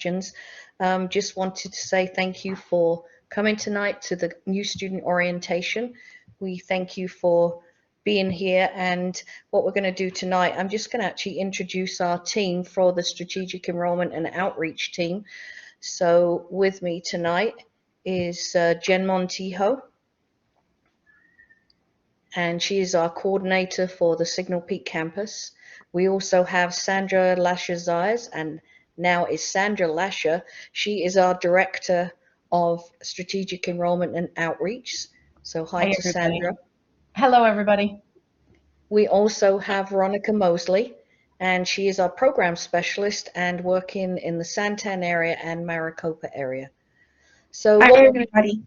questions. Just wanted to say thank you for coming tonight to the new student orientation. We thank you for being here, and what we're going to do tonight, I'm just going to actually introduce our team for the Strategic Enrollment and Outreach team. So with me tonight is Jen Montijo, and she is our coordinator for the Signal Peak campus. We also have Sandra Lasher-Zayas, and now is Sandra Lasher. She is our director of Strategic Enrollment and Outreach. So hi to everybody. Sandra. Hello, everybody. We also have Veronica Mosley, and she is our program specialist and working in the Santan area and Maricopa area. So Hi, everybody.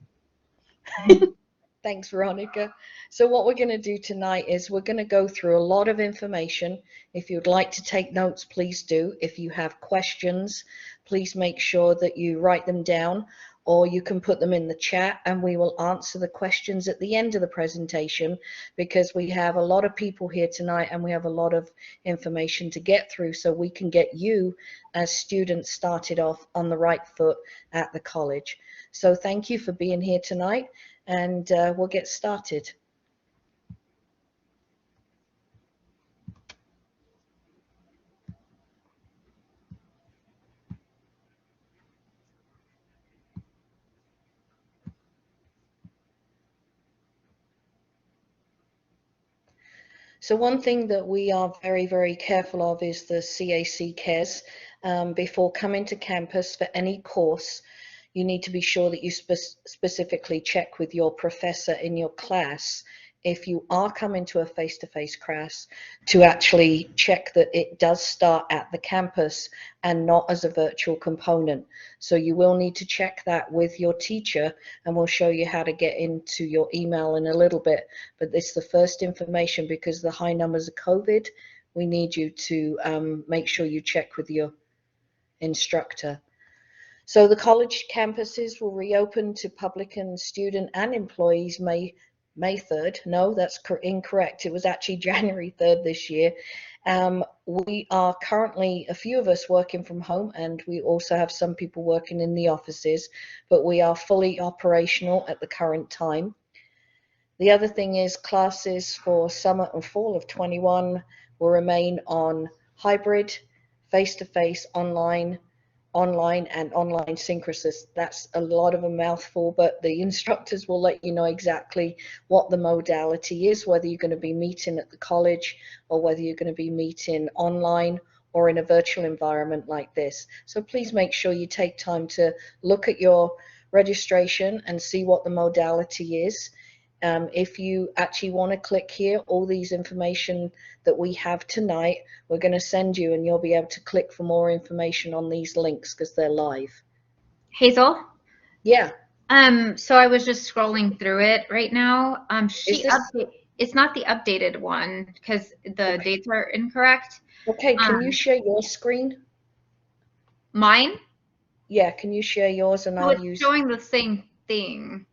Thanks, Veronica. So what we're going to do tonight is we're going to go through a lot of information. If you'd like to take notes, please do. If you have questions, please make sure that you write them down, or you can put them in the chat and we will answer the questions at the end of the presentation, because we have a lot of people here tonight and we have a lot of information to get through, so we can get you as students started off on the right foot at the college. So thank you for being here tonight, and we'll get started. So one thing that we are very, very careful of is the CAC Cares. Before coming to campus for any course, you need to be sure that you specifically check with your professor in your class, if you are coming to a face-to-face class, to actually check that it does start at the campus and not as a virtual component. So you will need to check that with your teacher, and we'll show you how to get into your email in a little bit. But this is the first information, because the high numbers of COVID, we need you to make sure you check with your instructor. So the college campuses will reopen to public and student and employees May 3rd. No, that's incorrect. It was actually January 3rd this year. We are currently, a few of us, working from home, and we also have some people working in the offices, but we are fully operational at the current time. The other thing is classes for summer and fall of 21 will remain on hybrid, face-to-face, online and online synchronous. That's a lot of a mouthful, but the instructors will let you know exactly what the modality is, whether you're going to be meeting at the college or whether you're going to be meeting online or in a virtual environment like this. So please make sure you take time to look at your registration and see what the modality is. If you actually want to click here, all these information that we have tonight, we're going to send you, and you'll be able to click for more information on these links because they're live. Hazel? Yeah. So I was just scrolling through it right now. It's not the updated one because the dates are incorrect. Okay, can you share your screen? Mine? Yeah, can you share yours and I'll use... It's showing the same thing.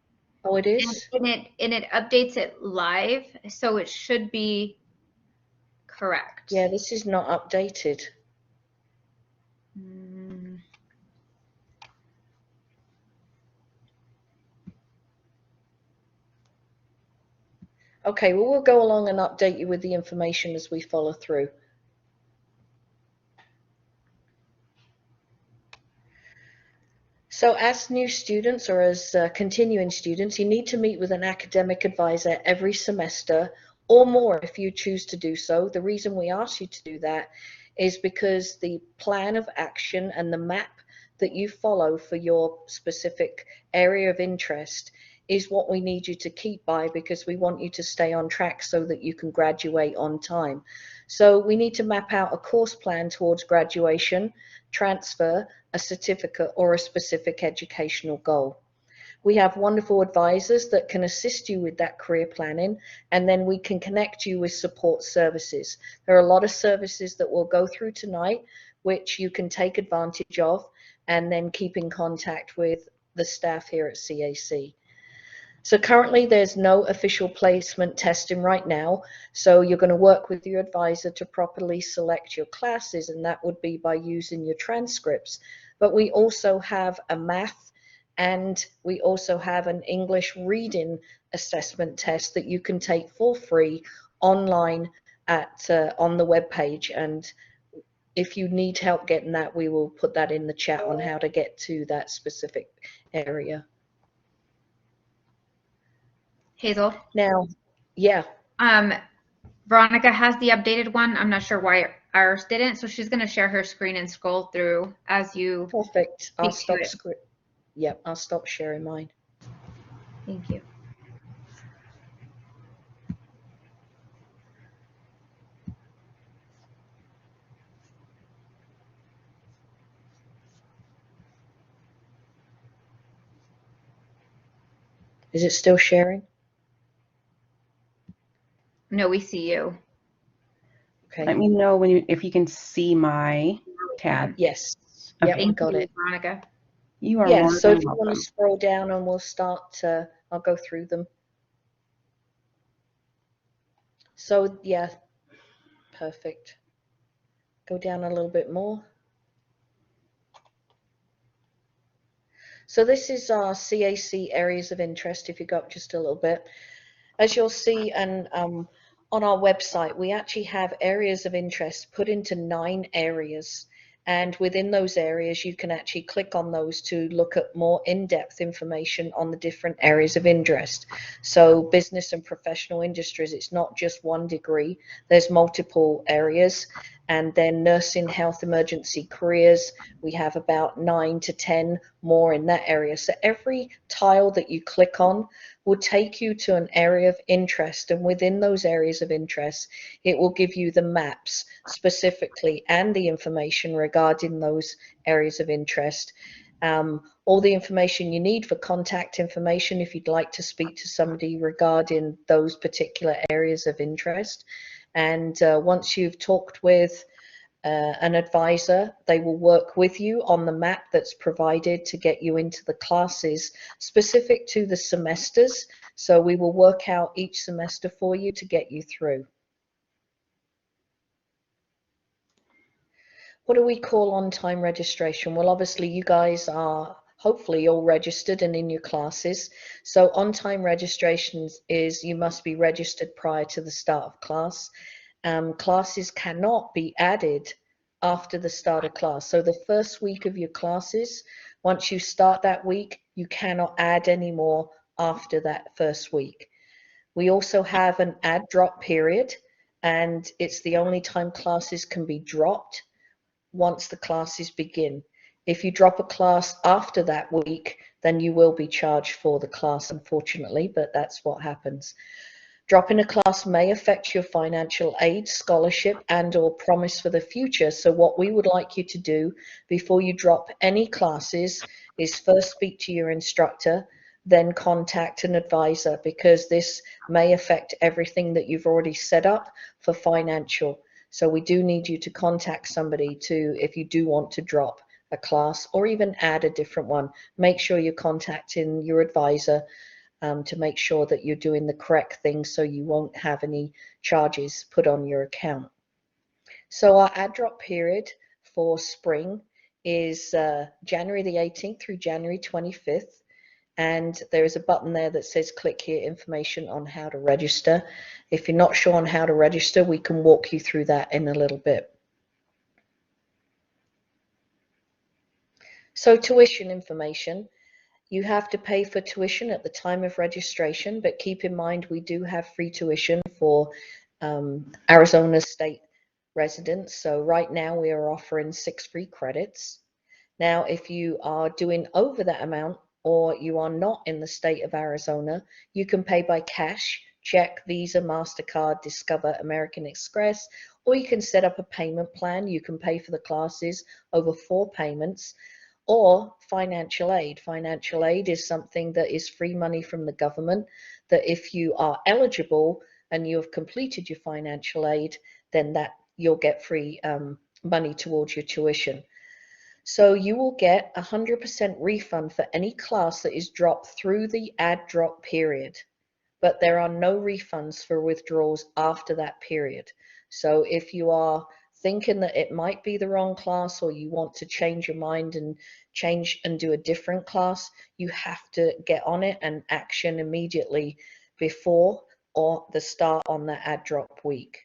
Oh, it is? And it updates it live, so it should be correct. Yeah, this is not updated. Okay, well, we'll go along and update you with the information as we follow through. So as new students or as continuing students, you need to meet with an academic advisor every semester or more if you choose to do so. The reason we ask you to do that is because the plan of action and the map that you follow for your specific area of interest is what we need you to keep by, because we want you to stay on track so that you can graduate on time. So we need to map out a course plan towards graduation, transfer, a certificate, or a specific educational goal. We have wonderful advisors that can assist you with that career planning, and then we can connect you with support services. There are a lot of services that we'll go through tonight, which you can take advantage of and then keep in contact with the staff here at CAC. So currently there's no official placement testing right now, so you're going to work with your advisor to properly select your classes, and that would be by using your transcripts but we also have a math and we also have an English reading assessment test that you can take for free online at on the web page. And if you need help getting that, we will put that in the chat on how to get to that specific area. Hazel? Now, yeah. Veronica has the updated one. I'm not sure why ours didn't, so she's going to share her screen and scroll through as you. Perfect. I'll speak to stop Yep, I'll stop sharing mine. Thank you. Is it still sharing? No, we see you. Okay. Let me know when if you can see my tab. Yes. Okay. Yep, I got it. Veronica. You are Yeah, more so than if you want welcome. to scroll down and we'll start, I'll go through them. So yeah, perfect. Go down a little bit more. So this is our CAC areas of interest, if you go up just a little bit. As you'll see, and on our website, we actually have areas of interest put into 9 areas. And within those areas, you can actually click on those to look at more in-depth information on the different areas of interest. So business and professional industries, it's not just one degree, there's multiple areas. And then nursing, health, emergency careers, we have about 9 to 10 more in that area. So every tile that you click on will take you to an area of interest, and within those areas of interest it will give you the maps specifically and the information regarding those areas of interest. All the information you need for contact information if you'd like to speak to somebody regarding those particular areas of interest. And once you've talked with an advisor, they will work with you on the map that's provided to get you into the classes specific to the semesters. So we will work out each semester for you to get you through. What do we call on-time registration? Well, obviously you guys are hopefully all registered and in your classes. So on-time registrations is you must be registered prior to the start of class. Classes cannot be added after the start of class. So the first week of your classes, once you start that week, you cannot add any more after that first week. We also have an add drop period, and it's the only time classes can be dropped once the classes begin. If you drop a class after that week, then you will be charged for the class, unfortunately, but that's what happens. Dropping a class may affect your financial aid, scholarship, and/or promise for the future. So what we would like you to do before you drop any classes is first speak to your instructor, then contact an advisor, because this may affect everything that you've already set up for financial. So we do need you to contact somebody if you do want to drop a class or even add a different one. Make sure you're contacting your advisor to make sure that you're doing the correct thing so you won't have any charges put on your account. So our add drop period for spring is January the 18th through January 25th. And there is a button there that says click here information on how to register. If you're not sure on how to register, we can walk you through that in a little bit. So tuition information. You have to pay for tuition at the time of registration, but keep in mind we do have free tuition for Arizona State residents. So right now we are offering 6 free credits. Now, if you are doing over that amount or you are not in the state of Arizona, you can pay by cash, check, Visa, MasterCard, Discover, American Express, or you can set up a payment plan. You can pay for the classes over 4 payments. Or financial aid. Financial aid is something that is free money from the government, that if you are eligible and you have completed your financial aid, then that you'll get free money towards your tuition. So you will get 100% refund for any class that is dropped through the add drop period, but there are no refunds for withdrawals after that period. So if you are thinking that it might be the wrong class, or you want to change your mind and change and do a different class, you have to get on it and action immediately before or the start on the add drop week.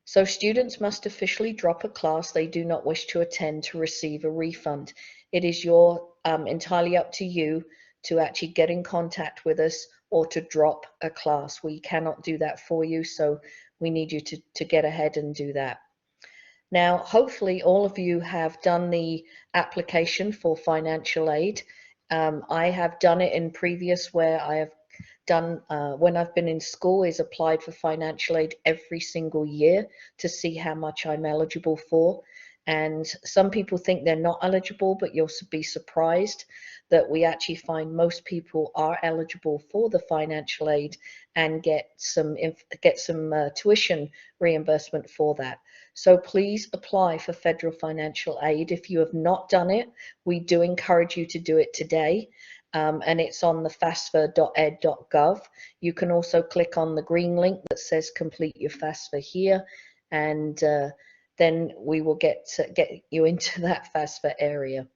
So students must officially drop a class they do not wish to attend to receive a refund. It is entirely up to you to actually get in contact with us or to drop a class. We cannot do that for you, so we need you to get ahead and do that. Now, hopefully all of you have done the application for financial aid. I have done it in previous where I have done, when I've been in school, is applied for financial aid every single year to see how much I'm eligible for. And some people think they're not eligible, but you'll be surprised that we actually find most people are eligible for the financial aid and get some tuition reimbursement for that. So please apply for federal financial aid. If you have not done it, we do encourage you to do it today. And it's on the fasfa.ed.gov. You can also click on the green link that says complete your FAFSA here, and then we will get you into that FAFSA area.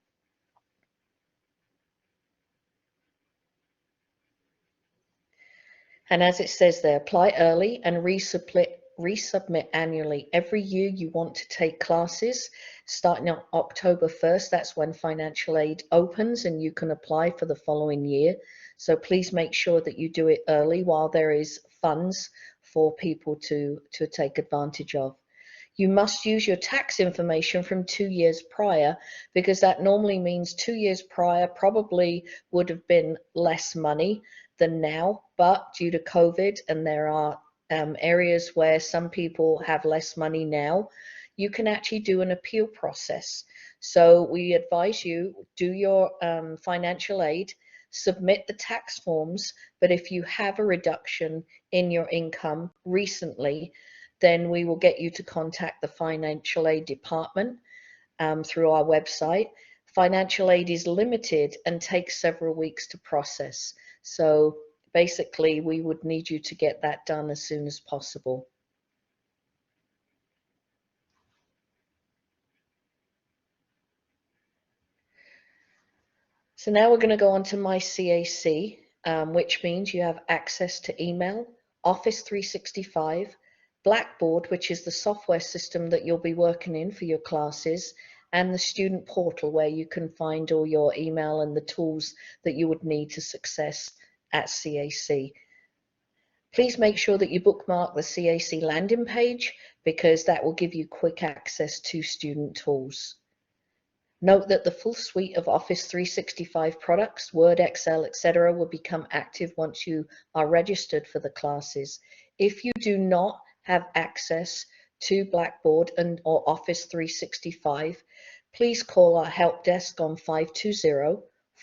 And as it says there, apply early and resubmit annually. Every year you want to take classes starting on October 1st. That's when financial aid opens and you can apply for the following year. So please make sure that you do it early while there is funds for people to take advantage of. You must use your tax information from 2 years prior, because that normally means 2 years prior probably would have been less money than now, but due to COVID, and there are areas where some people have less money now, you can actually do an appeal process. So we advise you do your financial aid, submit the tax forms, but if you have a reduction in your income recently, then we will get you to contact the financial aid department through our website. Financial aid is limited and takes several weeks to process. So basically, we would need you to get that done as soon as possible. So now we're going to go on to My CAC, which means you have access to email, Office 365, Blackboard, which is the software system that you'll be working in for your classes, and the student portal where you can find all your email and the tools that you would need to success at CAC. Please make sure that you bookmark the CAC landing page, because that will give you quick access to student tools. Note that the full suite of Office 365 products, Word, Excel, etc., will become active once you are registered for the classes. If you do not have access to Blackboard or Office 365, please call our help desk on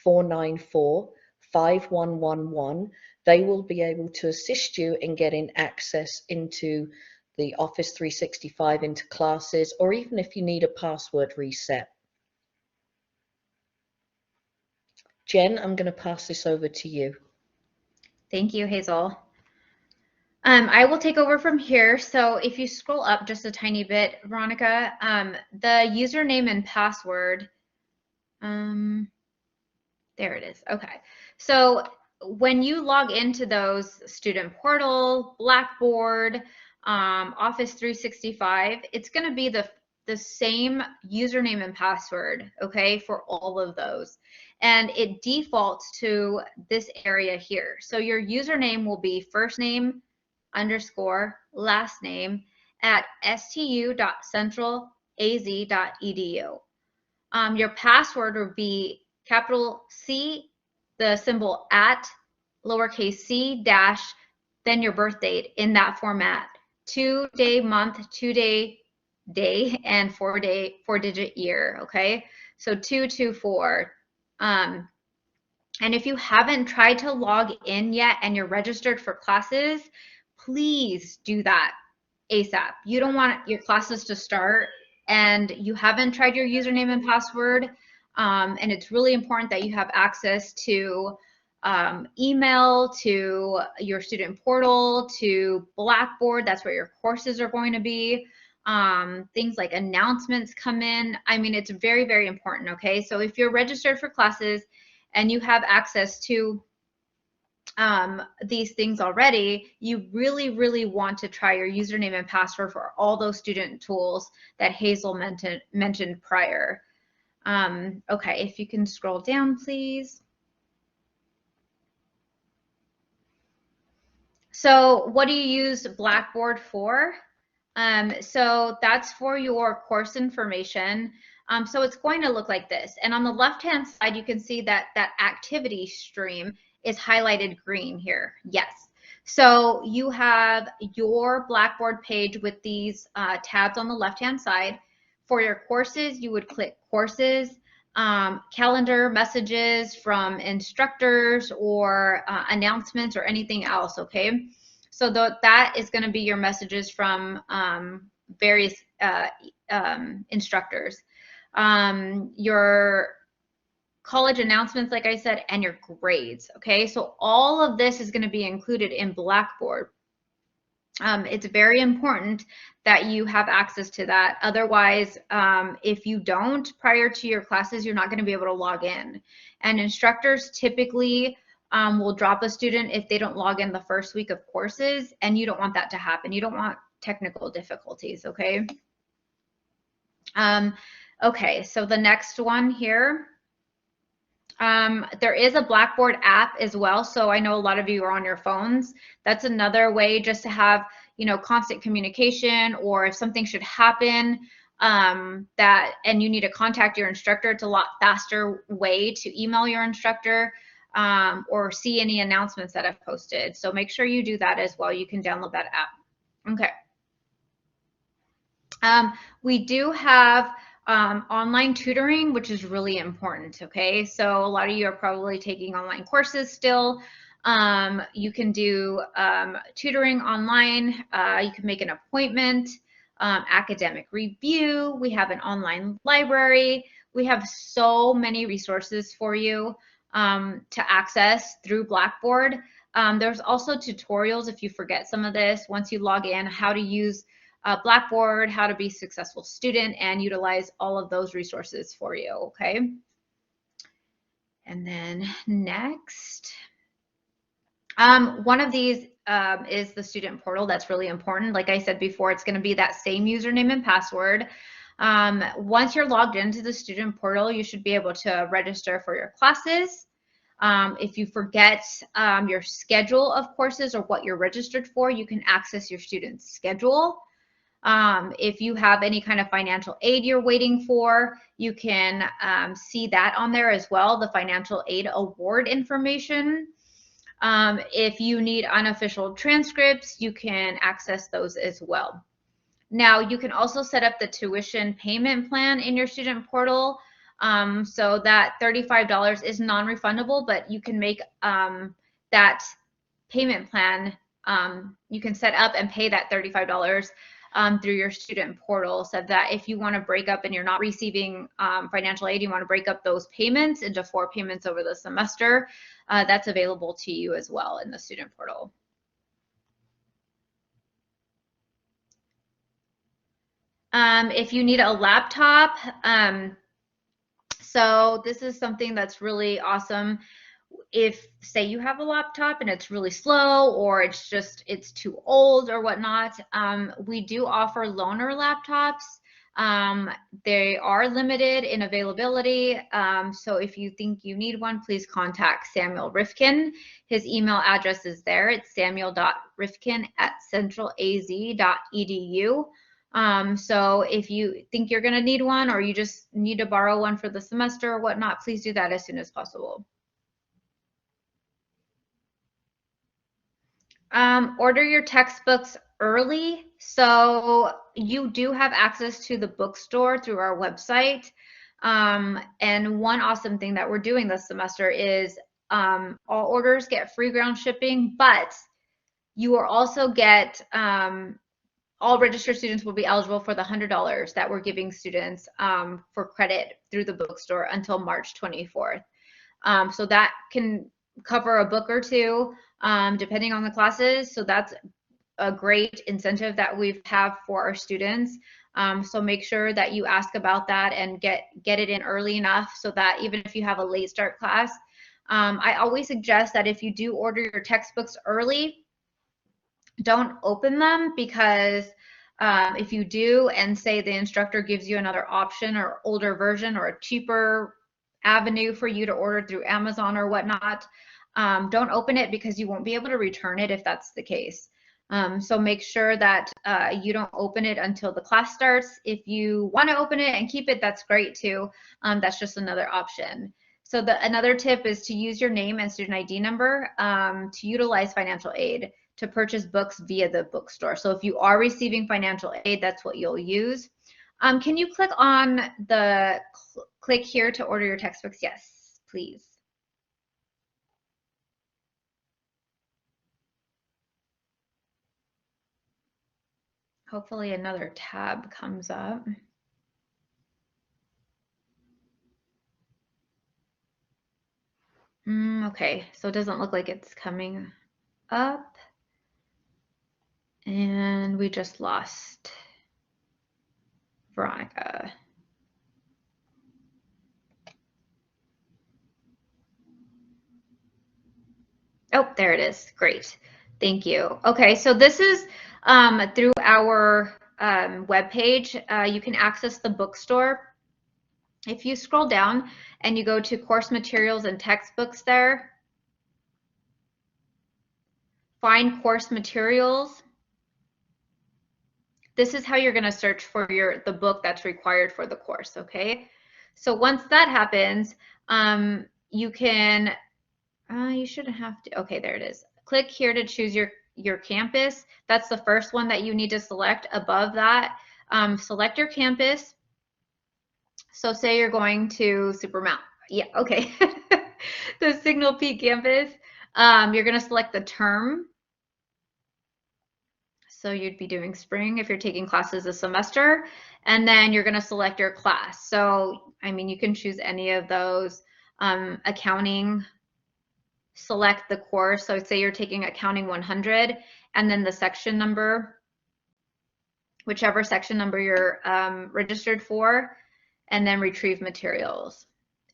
520-494-5111. They will be able to assist you in getting access into the Office 365 into classes, or even if you need a password reset. Jen, I'm going to pass this over to you. Thank you, Hazel. I will take over from here. So if you scroll up just a tiny bit, Veronica, the username and password, there it is. Okay. So when you log into those student portal, Blackboard, Office 365, it's going to be the same username and password, okay, for all of those. And it defaults to this area here. So your username will be first name _, last name at stu.centralaz.edu. Your password would be capital C, the symbol at, lowercase c, dash, then your birth date in that format. 2-day month, 2-day day, and 4-digit year, okay? So 224. And if you haven't tried to log in yet and you're registered for classes, please do that ASAP. You don't want your classes to start and you haven't tried your username and password. And it's really important that you have access to email, to your student portal, to Blackboard. That's where your courses are going to be. things like announcements come in. I mean, it's very, very important, okay? So if you're registered for classes and you have access to these things already, you really, really want to try your username and password for all those student tools that Hazel mentioned prior. Okay, if you can scroll down, please. So what do you use Blackboard for? So that's for your course information. So it's going to look like this. And on the left-hand side, you can see that that activity stream is highlighted green here. Yes. So you have your Blackboard page with these tabs on the left-hand side. For your courses, you would click courses, calendar, messages from instructors, or announcements, or anything else, okay? So that is going to be your messages from various instructors. Your college announcements, like I said, and your grades, okay? So all of this is going to be included in Blackboard. It's very important that you have access to that. Otherwise, if you don't prior to your classes, you're not going to be able to log in. And instructors typically will drop a student if they don't log in the first week of courses, and you don't want that to happen. You don't want technical difficulties, okay? Okay, so the next one here. There is a Blackboard app as well. So I know a lot of you are on your phones. That's another way just to have, you know, constant communication, or if something should happen and you need to contact your instructor, it's a lot faster way to email your instructor or see any announcements that I've posted. So make sure you do that as well. You can download that app. Okay. We do have online tutoring, which is really important, okay? So a lot of you are probably taking online courses still. You can do tutoring online. You can make an appointment, academic review. We have an online library. We have so many resources for you to access through Blackboard. There's also tutorials if you forget some of this. Once you log in, how to use Blackboard, how to be a successful student, and utilize all of those resources for you, okay? And then next, one of these is the student portal. That's really important. Like I said before, it's going to be that same username and password. Once you're logged into the student portal, you should be able to register for your classes. If you forget your schedule of courses or what you're registered for, you can access your student's schedule. If you have any kind of financial aid you're waiting for, you can see that on there as well, the financial aid award information. If you need unofficial transcripts, you can access those as well. Now, you can also set up the tuition payment plan in your student portal. So that $35 is non-refundable, but you can make that payment plan, you can set up and pay that $35 through your student portal, so that if you want to break up and you're not receiving financial aid, you want to break up those payments into 4 payments over the semester, that's available to you as well in the student portal. If you need a laptop, so this is something that's really awesome. If, say, you have a laptop and it's really slow, or it's too old or whatnot, we do offer loaner laptops. They are limited in availability. So if you think you need one, please contact Samuel Rifkin. His email address is there. It's samuel.rifkin@centralaz.edu. So if you think you're going to need one, or you just need to borrow one for the semester or whatnot, please do that as soon as possible. Order your textbooks early. So you do have access to the bookstore through our website. And one awesome thing that we're doing this semester is all orders get free ground shipping, but you will also get, all registered students will be eligible for the $100 that we're giving students for credit through the bookstore until March 24th. So that can cover a book or two, depending on the classes. So that's a great incentive that we have for our students. So make sure that you ask about that and get it in early enough so that even if you have a late start class, I always suggest that if you do order your textbooks early, don't open them, because if you do and say the instructor gives you another option or older version or a cheaper avenue for you to order through Amazon or whatnot, don't open it, because you won't be able to return it if that's the case. So make sure that you don't open it until the class starts. If you want to open it and keep it, that's great too. That's just another option. So another tip is to use your name and student ID number to utilize financial aid to purchase books via the bookstore. So if you are receiving financial aid, that's what you'll use. Can you click on the click here to order your textbooks? Yes, please. Hopefully another tab comes up. Okay, so it doesn't look like it's coming up. And we just lost Veronica. Oh, there it is. Great. Thank you. Okay, so this is through our webpage. You can access the bookstore. If you scroll down and you go to course materials and textbooks there, find course materials. This is how you're going to search for the book that's required for the course, okay? So once that happens, you can, you shouldn't have to, okay, there it is. Click here to choose your campus. That's the first one that you need to select. Above that, select your campus. So say you're going to Supermount. Yeah, okay. The Signal Peak campus. You're going to select the term. So you'd be doing spring if you're taking classes a semester, and then you're going to select your class. So, I mean, you can choose any of those. Accounting, select the course. So say you're taking Accounting 100, and then the section number, whichever section number you're registered for, and then retrieve materials.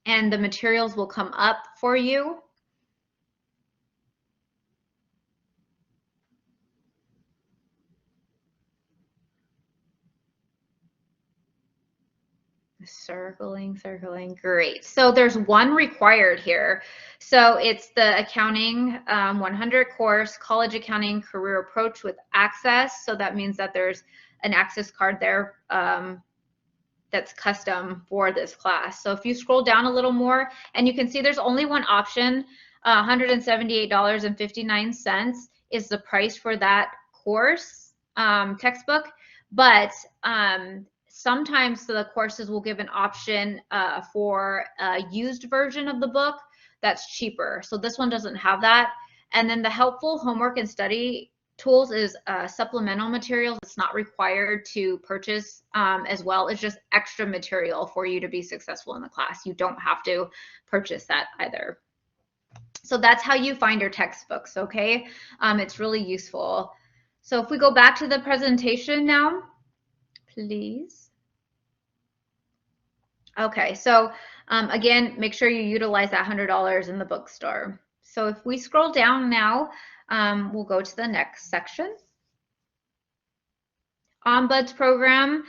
And the materials will come up for you. Circling. Great. So there's one required here. So it's the Accounting 100 course, College Accounting Career Approach with Access. So that means that there's an access card there that's custom for this class. So if you scroll down a little more, and you can see there's only one option, $178.59 is the price for that course textbook. But sometimes the courses will give an option for a used version of the book that's cheaper. So this one doesn't have that. And then the helpful homework and study tools is supplemental materials. It's not required to purchase as well. It's just extra material for you to be successful in the class. You don't have to purchase that either. So that's how you find your textbooks, okay? It's really useful. So if we go back to the presentation now, please. Okay, so again, make sure you utilize that $100 in the bookstore. So if we scroll down now, we'll go to the next section. Ombuds program.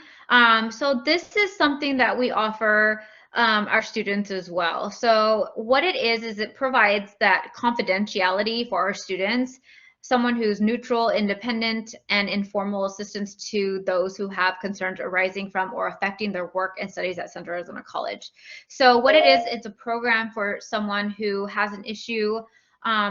So this is something that we offer our students as well. So what it is it provides that confidentiality for our students, someone who's neutral, independent, and informal assistance to those who have concerns arising from or affecting their work and studies at Central Arizona College. So what it is, it's a program for someone who has an issue,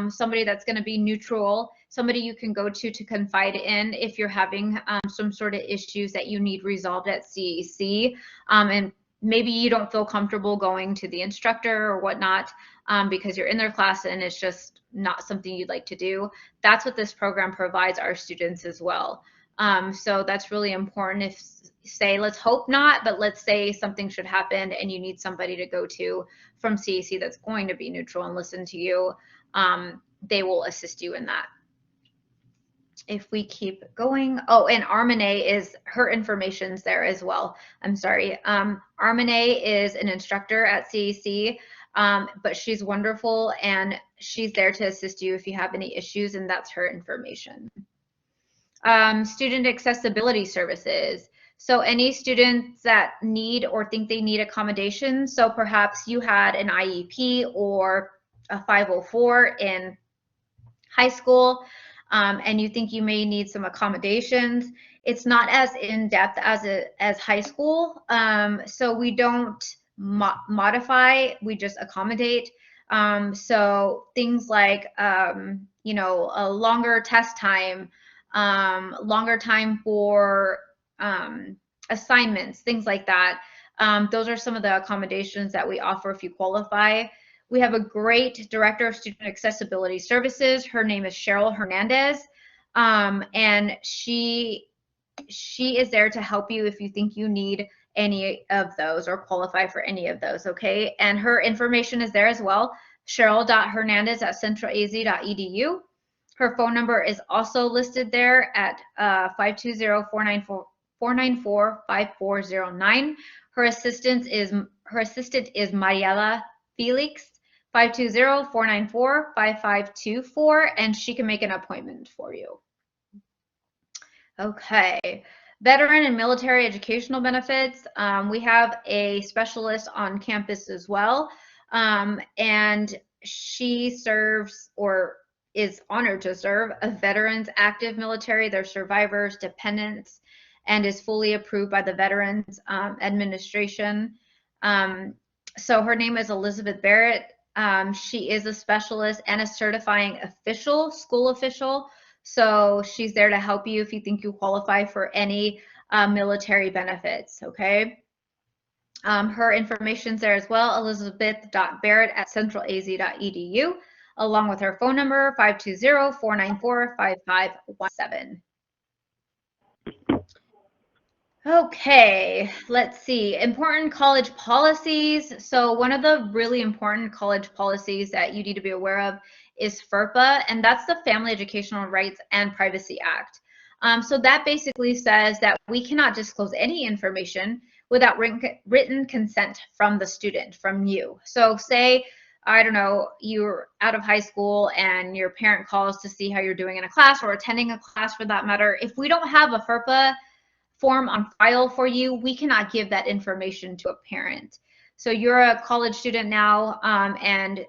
somebody that's going to be neutral, somebody you can go to confide in if you're having some sort of issues that you need resolved at CAC, and maybe you don't feel comfortable going to the instructor or whatnot because you're in their class and it's just not something you'd like to do. That's what this program provides our students as well. So that's really important. If, say, let's hope not, but let's say something should happen and you need somebody to go to from CAC that's going to be neutral and listen to you, they will assist you in that. if we keep going, oh, and Armene is, her information's there as well. I'm sorry. Armene is an instructor at CAC, but she's wonderful and she's there to assist you if you have any issues, and that's her information. Student accessibility services. So any students that need or think they need accommodations, so perhaps you had an IEP or a 504 in high school, and you think you may need some accommodations. It's not as in-depth as high school, so we don't modify, we just accommodate. So things like, you know, a longer test time, longer time for assignments, things like that. Those are some of the accommodations that we offer if you qualify. We have a great director of student accessibility services. Her name is Cheryl Hernandez, and she is there to help you if you think you need any of those or qualify for any of those, okay? And her information is there as well, cheryl.hernandez@centralaz.edu. Her phone number is also listed there at 520-494-5409. Her assistant is Mariela Felix, 520-494-5524, and she can make an appointment for you. Okay, veteran and military educational benefits. We have a specialist on campus as well, and she serves or is honored to serve veterans, active military, their survivors, dependents, and is fully approved by the Veterans Administration. So her name is Elizabeth Barrett. She is a specialist and a certifying official, school official. So she's there to help you if you think you qualify for any military benefits, okay? Her information's there as well, elizabeth.barrett@centralaz.edu, along with her phone number, 520-494-5517. Okay, let's see. Important college policies. So one of the really important college policies that you need to be aware of is FERPA, and that's the Family Educational Rights and Privacy Act. So that basically says that we cannot disclose any information without written consent from the student, from you. So say, I don't know, you're out of high school and your parent calls to see how you're doing in a class or attending a class for that matter. If we don't have a FERPA form on file for you, we cannot give that information to a parent. So you're a college student now, and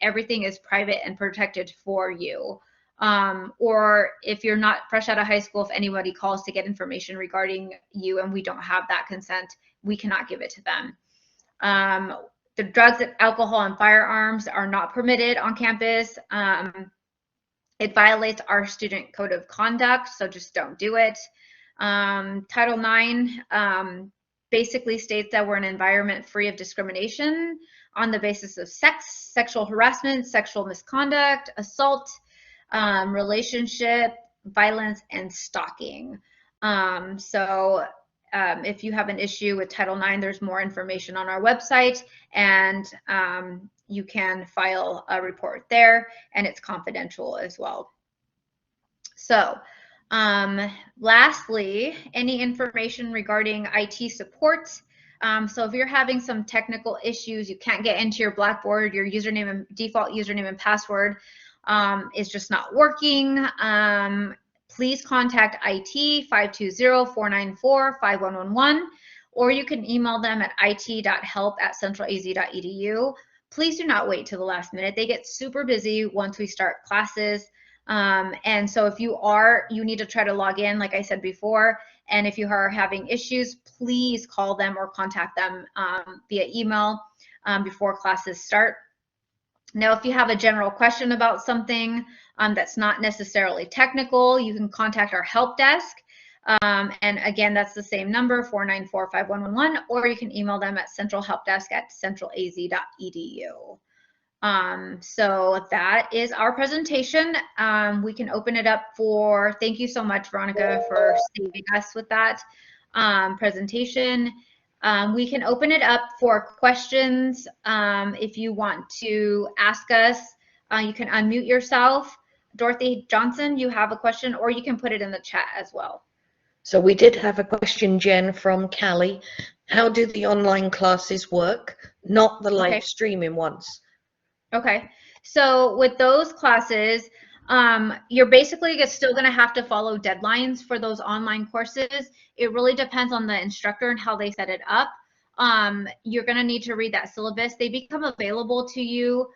everything is private and protected for you. Or if you're not fresh out of high school, if anybody calls to get information regarding you and we don't have that consent, we cannot give it to them. The drugs, alcohol, and firearms are not permitted on campus. It violates our student code of conduct, so just don't do it. Title IX basically states that we're an environment free of discrimination on the basis of sex, sexual harassment, sexual misconduct, assault, relationship, violence, and stalking. If you have an issue with Title IX, there's more information on our website, and you can file a report there, and it's confidential as well. So, lastly, any information regarding IT support. So if you're having some technical issues, you can't get into your Blackboard, your username and default username and password is just not working, please contact IT 520-494-5111, or you can email them at it.help@centralaz.edu. Please do not wait till the last minute. They get super busy once we start classes. And so if you need to try to log in, like I said before, and if you are having issues, please call them or contact them via email before classes start. Now, if you have a general question about something that's not necessarily technical, you can contact our help desk. And again, that's the same number, 494-5111, or you can email them at centralhelpdesk@centralaz.edu. So that is our presentation. We can open it up for, thank you so much, Veronica, for saving us with that presentation. We can open it up for questions. If you want to ask us, you can unmute yourself. Dorothy Johnson, you have a question, or you can put it in the chat as well. So we did have a question, Jen, from Callie. How do the online classes work? Not the live streaming ones. Okay. So with those classes, you're basically still going to have to follow deadlines for those online courses. It really depends on the instructor and how they set it up. You're going to need to read that syllabus. They become available to you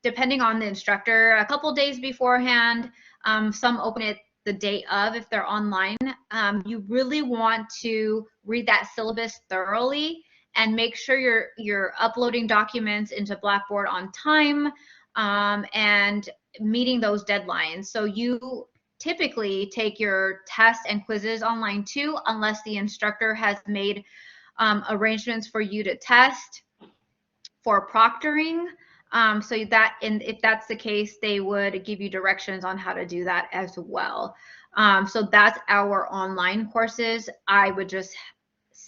depending on the instructor a couple days beforehand. Some open it the day of if they're online. You really want to read that syllabus thoroughly and make sure you're uploading documents into Blackboard on time and meeting those deadlines. So you typically take your tests and quizzes online too, unless the instructor has made arrangements for you to test for proctoring. So that, and if that's the case, they would give you directions on how to do that as well. So that's our online courses. I would just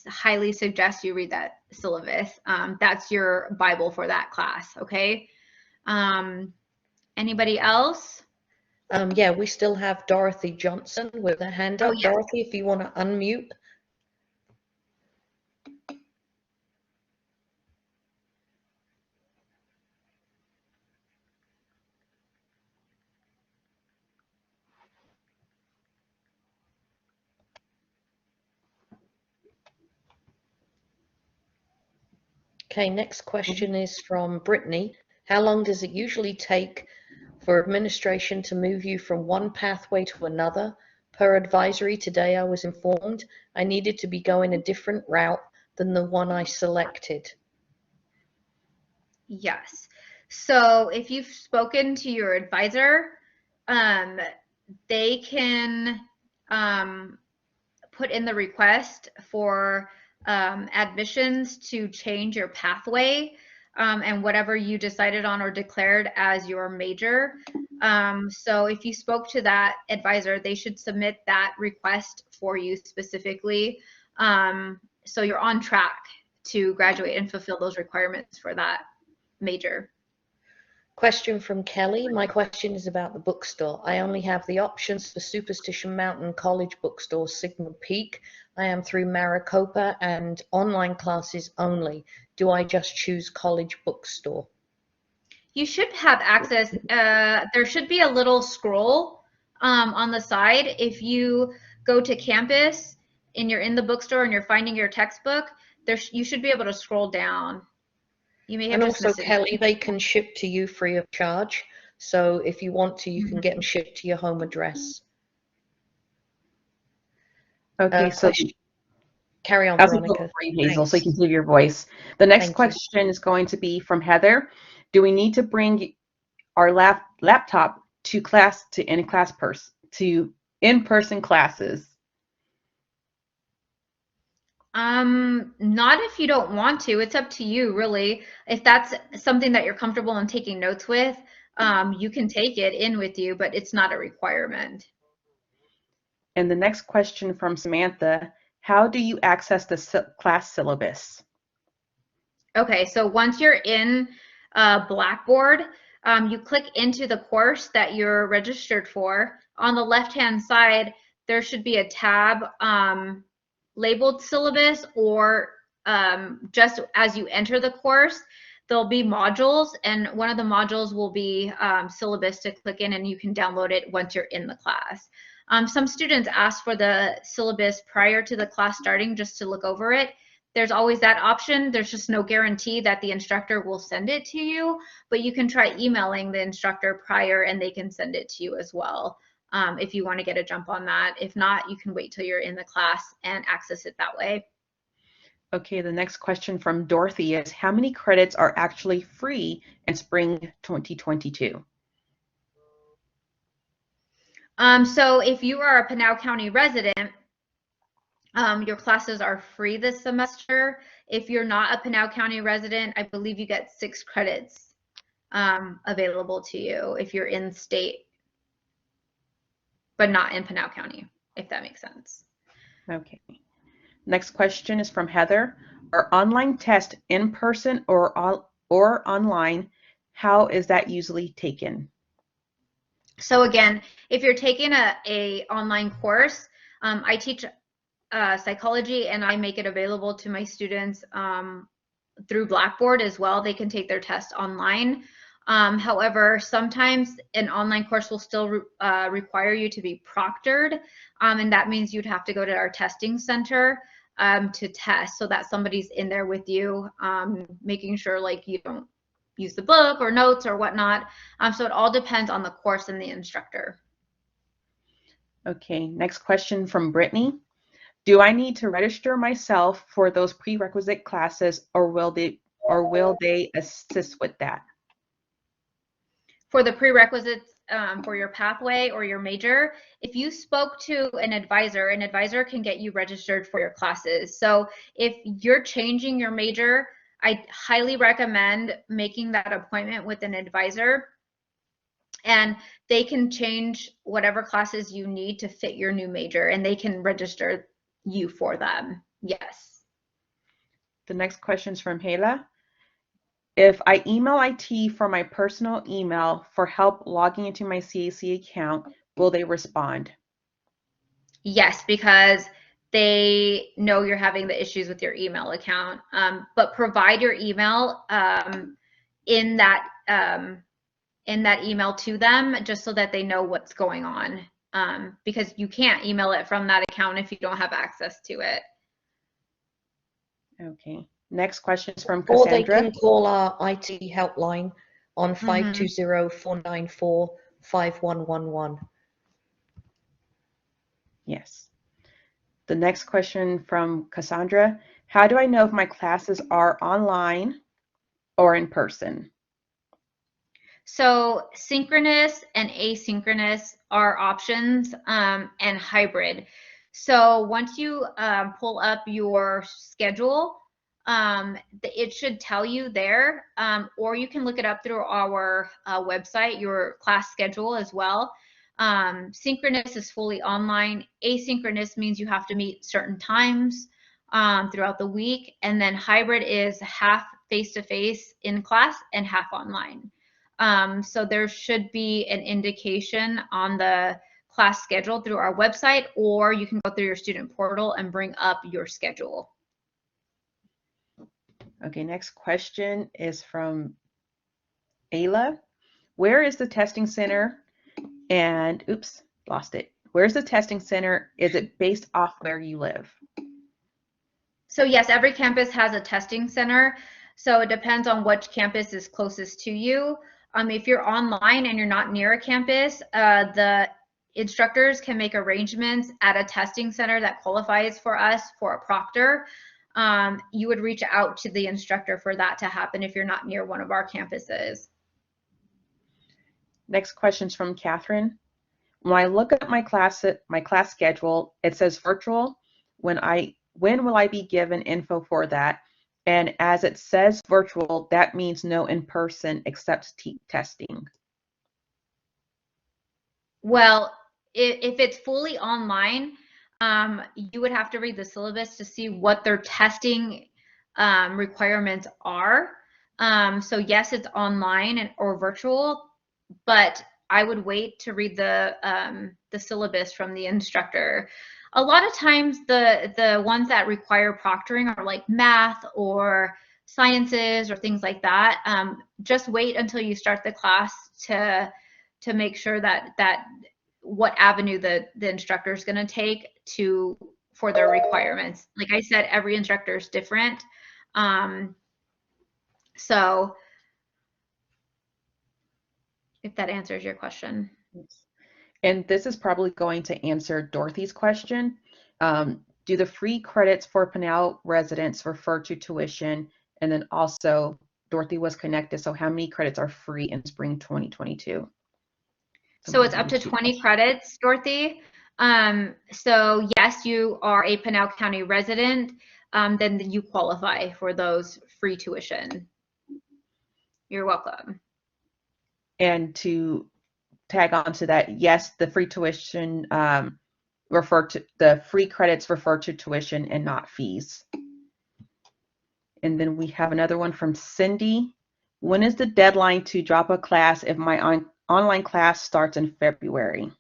highly suggest you read that syllabus. That's your Bible for that class, okay? Anybody else? Yeah, we still have Dorothy Johnson with a hand up. Oh, yes. Dorothy, if you want to unmute. Okay, next question is from Brittany. How long does it usually take for administration to move you from one pathway to another? Per advisory today, I was informed I needed to be going a different route than the one I selected. Yes. So if you've spoken to your advisor, they can put in the request for admissions to change your pathway and whatever you decided on or declared as your major. So if you spoke to that advisor, they should submit that request for you specifically. So you're on track to graduate and fulfill those requirements for that major. Question from Kelly. My question is about the bookstore. I only have the options for Superstition Mountain College Bookstore, Signal Peak. I am through Maricopa and online classes only. Do I just choose College Bookstore? You should have access. There should be a little scroll on the side. If you go to campus and you're in the bookstore and you're finding your textbook, you should be able to scroll down. You may have And just also, missed Kelly, they can ship to you free of charge. So if you want to, you can get them shipped to your home address. Okay, so carry on, I'll go Veronica. for you, Hazel, so you can save your voice. The next question is going to be from Heather. Do we need to bring our laptop to in-person classes? Not if you don't want to. It's up to you, really. If that's something that you're comfortable in taking notes with, you can take it in with you, but it's not a requirement. And the next question from Samantha, how do you access the class syllabus? Okay, so once you're in Blackboard, you click into the course that you're registered for. On the left-hand side, there should be a tab labeled syllabus, or just as you enter the course, there'll be modules, and one of the modules will be syllabus to click in, and you can download it once you're in the class. Some students ask for the syllabus prior to the class starting just to look over it. There's always that option. There's just no guarantee that the instructor will send it to you, but you can try emailing the instructor prior and they can send it to you as well if you want to get a jump on that. If not, you can wait till you're in the class and access it that way. Okay, the next question from Dorothy is, how many credits are actually free in spring 2022? So if you are a Pinal County resident, your classes are free this semester. If you're not a Pinal County resident, I believe you get 6 credits available to you if you're in state, but not in Pinal County, if that makes sense. Okay. Next question is from Heather. Are online tests in person or online? How is that usually taken? So again, if you're taking a online course, I teach psychology and I make it available to my students through Blackboard as well. They can take their test online. However, sometimes an online course will still require you to be proctored, and that means you'd have to go to our testing center to test, so that somebody's in there with you, making sure like you don't use the book or notes or whatnot. So it all depends on the course and the instructor. Okay, next question from Brittany. Do I need to register myself for those prerequisite classes, or will they assist with that? For the prerequisites for your pathway or your major, if you spoke to an advisor can get you registered for your classes. So if you're changing your major, I highly recommend making that appointment with an advisor, and they can change whatever classes you need to fit your new major, and they can register you for them. Yes. The next question is from Hela. If I email IT for my personal email for help logging into my CAC account, will they respond? Yes, because they know you're having the issues with your email account. But provide your email in that email to them, just so that they know what's going on. Because you can't email it from that account if you don't have access to it. Okay. Next question is from Or they Cassandra. can call our IT helpline on 520-494-5111. Yes. The next question from Cassandra. How do I know if my classes are online or in person? So synchronous and asynchronous are options, and hybrid. So once you pull up your schedule, it should tell you there, or you can look it up through our website, your class schedule as well. Synchronous is fully online. Asynchronous means you have to meet certain times throughout the week. And then hybrid is half face-to-face in class and half online. So there should be an indication on the class schedule through our website, or you can go through your student portal and bring up your schedule. Okay, next question is from Ayla. Where is the testing center? And oops, lost it. Where's the testing center? Is it based off where you live? So yes, every campus has a testing center. So it depends on which campus is closest to you. If you're online and you're not near a campus, the instructors can make arrangements at a testing center that qualifies for us for a proctor. You would reach out to the instructor for that to happen if you're not near one of our campuses. Next question is from Catherine. When I look at my class schedule, it says virtual. When will I be given info for that? And as it says virtual, that means no in-person except testing. Well, if it's fully online, you would have to read the syllabus to see what their testing requirements are. So yes, it's online or virtual, but I would wait to read the syllabus from the instructor. A lot of times the ones that require proctoring are like math or sciences or things like that. Just wait until you start the class to make sure that what avenue the instructor is going to take for their requirements. Like I said, every instructor is different. So if that answers your question. And this is probably going to answer Dorothy's question. Do the free credits for Pinal residents refer to tuition? And then also, Dorothy was connected, so how many credits are free in spring 2022? So it's up to 20 credits, Dorothy. So yes, you are a Pinal County resident, then you qualify for those free tuition. You're welcome. And to tag on to that, yes, the free tuition the free credits refer to tuition and not fees. And then we have another one from Cindy. When is the deadline to drop a class if my online class starts in February.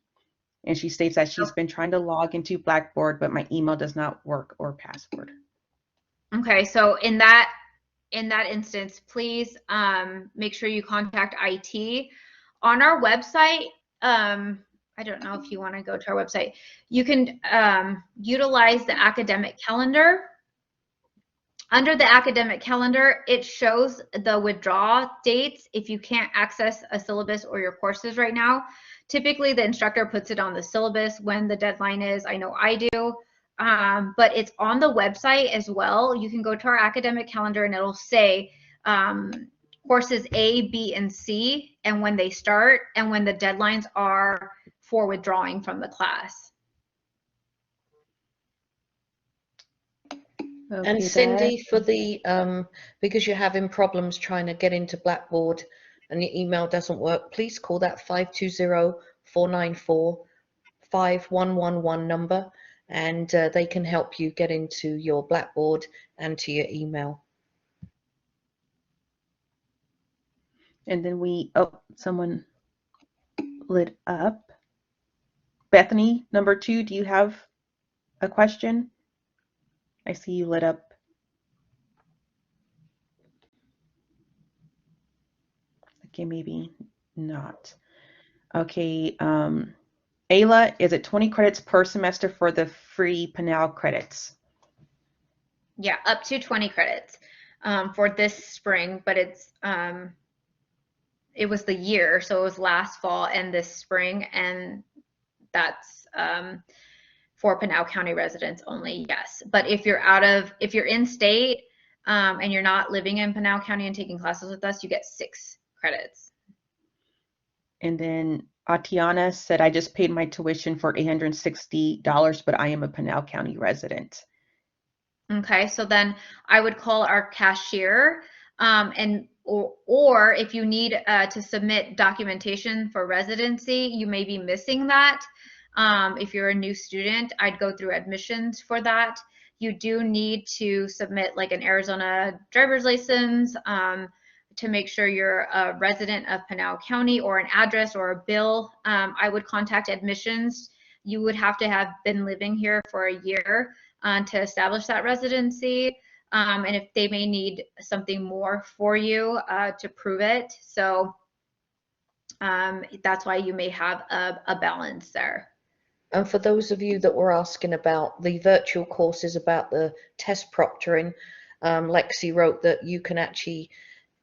And she states that she's been trying to log into Blackboard, but my email does not work or password. Okay, so in that instance, please make sure you contact IT. On our website, I don't know if you want to go to our website. You can utilize the academic calendar. Under the academic calendar, it shows the withdraw dates if you can't access a syllabus or your courses right now. Typically, the instructor puts it on the syllabus when the deadline is. I know I do. But it's on the website as well. You can go to our academic calendar and it'll say courses A, B, and C, and when they start and when the deadlines are for withdrawing from the class. And Okay, Cindy, for the because you're having problems trying to get into Blackboard and your email doesn't work, please call that 520-494-5111 number, and they can help you get into your Blackboard and to your email. and then someone lit up. Bethany, number 2, do you have a question? I see you lit up. Okay, maybe not. Okay, Ayla, is it 20 credits per semester for the free Pinal credits? Yeah, up to 20 credits for this spring, but it was the year, so it was last fall and this spring, and that's for Pinal County residents only, yes. But if you're in state and you're not living in Pinal County and taking classes with us, you get 6 credits. And then Atiana said, I just paid my tuition for $860, but I am a Pinal County resident. Okay, so then I would call our cashier or if you need to submit documentation for residency, you may be missing that. If you're a new student, I'd go through admissions for that. You do need to submit like an Arizona driver's license to make sure you're a resident of Pinal County, or an address or a bill. I would contact admissions. You would have to have been living here for a year to establish that residency. And if they may need something more for you to prove it. So that's why you may have a balance there. And for those of you that were asking about the virtual courses, about the test proctoring, Lexi wrote that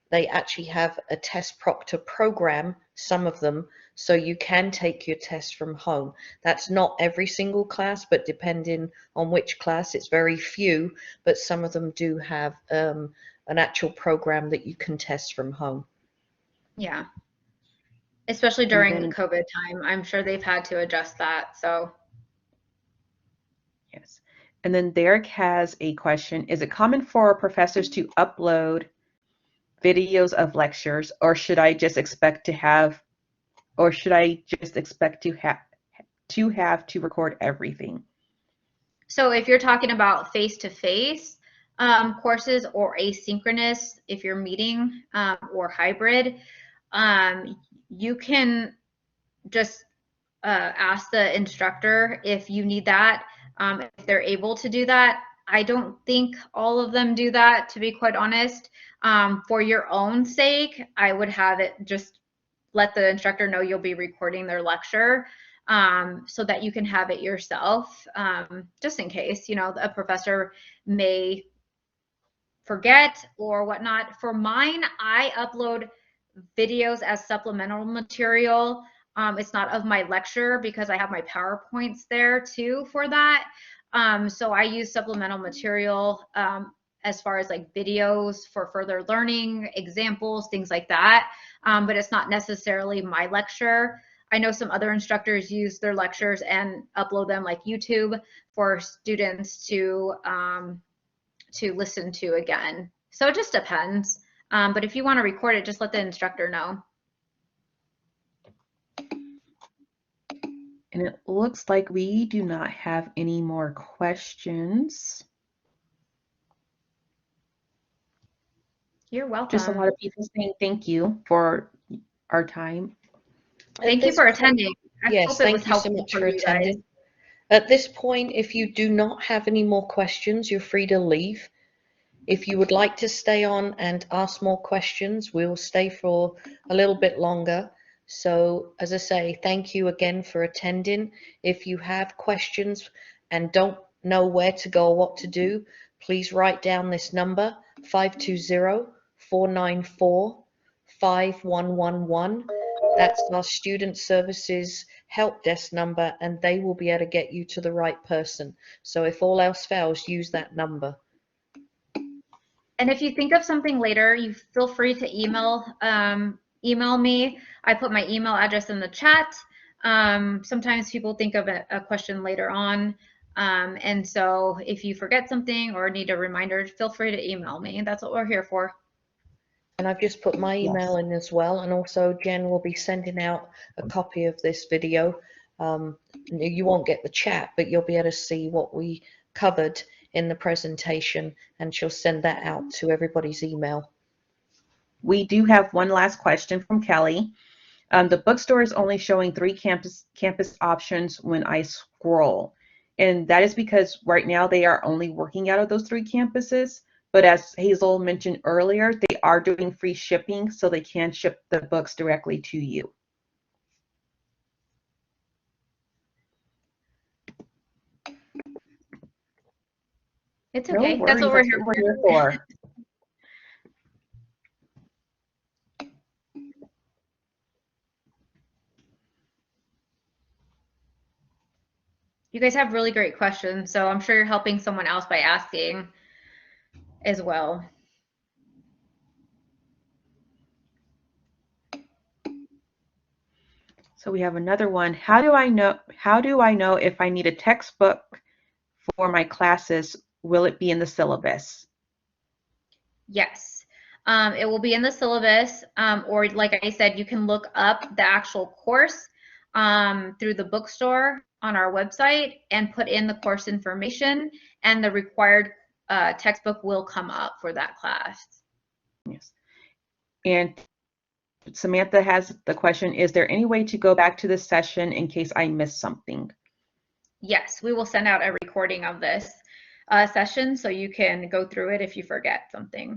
they actually have a test proctor program, some of them, so you can take your test from home. That's not every single class, but depending on which class, it's very few, but some of them do have an actual program that you can test from home. Yeah. Especially during COVID time, I'm sure they've had to adjust that. So, yes. And then Derek has a question. Is it common for professors to upload videos of lectures, or should I just expect to have to record everything? So if you're talking about face-to-face courses, or asynchronous, if you're meeting or hybrid, you can just ask the instructor if you need that, if they're able to do that. I don't think all of them do that, to be quite honest. For your own sake, I would have it just let the instructor know you'll be recording their lecture, so that you can have it yourself, just in case, a professor may forget or whatnot. For mine, I upload videos as supplemental material. It's not of my lecture because I have my PowerPoints there too for that. So I use supplemental material as far as like videos for further learning, examples, things like that. But it's not necessarily my lecture. I know some other instructors use their lectures and upload them like YouTube for students to listen to again. So it just depends. But if you want to record it, just let the instructor know. And it looks like we do not have any more questions. You're welcome. Just a lot of people saying thank you for our time. Thank you for attending. I Yes, hope it was thank you so helpful much for for you guys. attending. At this point, if you do not have any more questions, you're free to leave. If you would like to stay on and ask more questions, we'll stay for a little bit longer. So, as I say, thank you again for attending. If you have questions and don't know where to go or what to do, please write down this number, 520-494-5111. That's our Student Services Help Desk number, and they will be able to get you to the right person. So if all else fails, use that number. And if you think of something later, you feel free to email me. I put my email address in the chat. Sometimes people think of a question later on. And so if you forget something or need a reminder, feel free to email me. That's what we're here for. And I've just put my email Yes. in as well. And also Jen will be sending out a copy of this video. You won't get the chat, but you'll be able to see what we covered in the presentation, and she'll send that out to everybody's email. We do have one last question from Kelly. The bookstore is only showing 3 campus options when I scroll. And that is because right now they are only working out of those 3 campuses. But as Hazel mentioned earlier, they are doing free shipping, so they can ship the books directly to you. It's No okay. That's worries. what we're That's here what for. we're here for. You guys have really great questions, so I'm sure you're helping someone else by asking as well. So we have another one. How do I know if I need a textbook for my classes? Will it be in the syllabus? Yes. It will be in the syllabus, or like I said, you can look up the actual course through the bookstore on our website and put in the course information, and the required textbook will come up for that class. Yes. And Samantha has the question, is there any way to go back to this session in case I missed something? Yes, we will send out a recording of this session so you can go through it if you forget something.